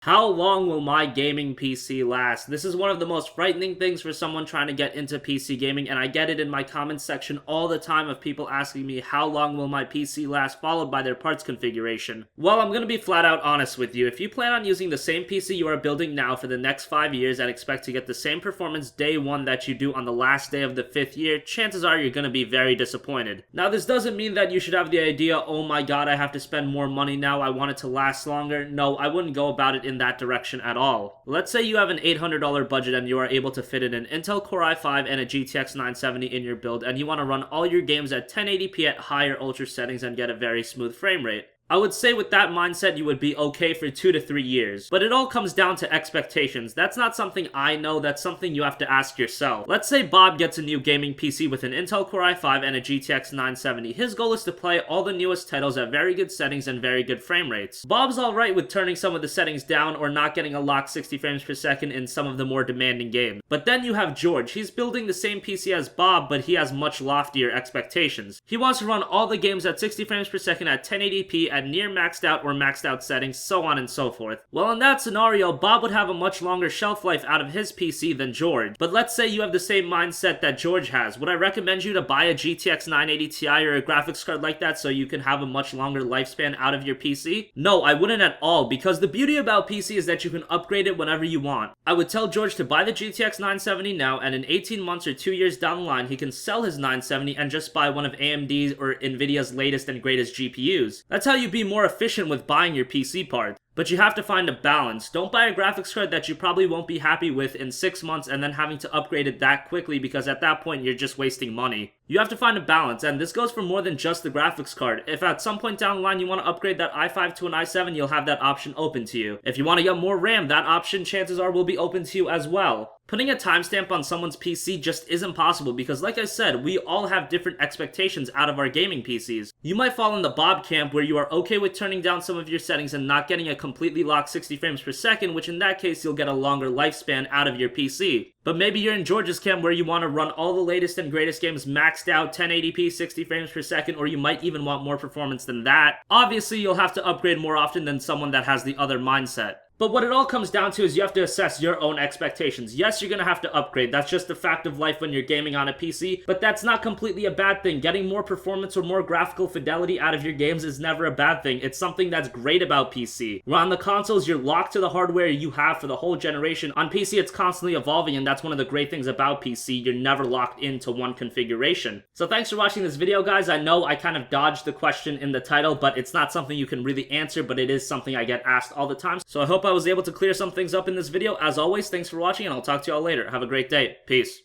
How long will my gaming PC last? This is one of the most frightening things for someone trying to get into PC gaming, and I get it in my comments section all the time of people asking me how long will my PC last, followed by their parts configuration. Well, I'm gonna be flat out honest with you. If you plan on using the same PC you are building now for the next 5 years and expect to get the same performance day 1 that you do on the last day of the 5th year, chances are you're gonna be very disappointed. Now, this doesn't mean that you should have the idea, oh my god, I have to spend more money now, I want it to last longer. No, I wouldn't go about it in that direction at all. Let's say you have an $800 budget and you are able to fit in an Intel Core i5 and a GTX 970 in your build, and you want to run all your games at 1080p at higher ultra settings and get a very smooth frame rate. I would say with that mindset you would be okay for 2 to 3 years. But it all comes down to expectations. That's not something I know, that's something you have to ask yourself. Let's say Bob gets a new gaming PC with an Intel Core i5 and a GTX 970. His goal is to play all the newest titles at very good settings and very good frame rates. Bob's alright with turning some of the settings down or not getting a locked 60 frames per second in some of the more demanding games. But then you have George. He's building the same PC as Bob, but he has much loftier expectations. He wants to run all the games at 60 frames per second at 1080p at near maxed out or maxed out settings, so on and so forth. Well, in that scenario, Bob would have a much longer shelf life out of his PC than George. But let's say you have the same mindset that George has. Would I recommend you to buy a GTX 980 Ti or a graphics card like that so you can have a much longer lifespan out of your PC? No, I wouldn't at all, because the beauty about PC is that you can upgrade it whenever you want. I would tell George to buy the GTX 970 now, and in 18 months or 2 years down the line, he can sell his 970 and just buy one of AMD's or Nvidia's latest and greatest GPUs. That's how you be more efficient with buying your PC parts. But you have to find a balance. Don't buy a graphics card that you probably won't be happy with in 6 months and then having to upgrade it that quickly, because at that point you're just wasting money. You have to find a balance, and this goes for more than just the graphics card. If at some point down the line you want to upgrade that i5 to an i7, you'll have that option open to you. If you want to get more RAM, that option chances are will be open to you as well. Putting a timestamp on someone's PC just isn't possible because, like I said, we all have different expectations out of our gaming PCs. You might fall in the Bob camp where you are okay with turning down some of your settings and not getting a completely locked 60 frames per second, which in that case you'll get a longer lifespan out of your PC. But maybe you're in George's camp where you want to run all the latest and greatest games maxed out 1080p 60 frames per second, or you might even want more performance than that. Obviously, you'll have to upgrade more often than someone that has the other mindset. But what it all comes down to is you have to assess your own expectations. Yes, you're going to have to upgrade. That's just a fact of life when you're gaming on a PC, but that's not completely a bad thing. Getting more performance or more graphical fidelity out of your games is never a bad thing. It's something that's great about PC. Where on the consoles, you're locked to the hardware you have for the whole generation. On PC, it's constantly evolving, and that's one of the great things about PC. You're never locked into one configuration. So thanks for watching this video, guys. I know I kind of dodged the question in the title, but it's not something you can really answer, but it is something I get asked all the time. So I hope I was able to clear some things up in this video. As always, thanks for watching, and I'll talk to y'all later. Have a great day. Peace.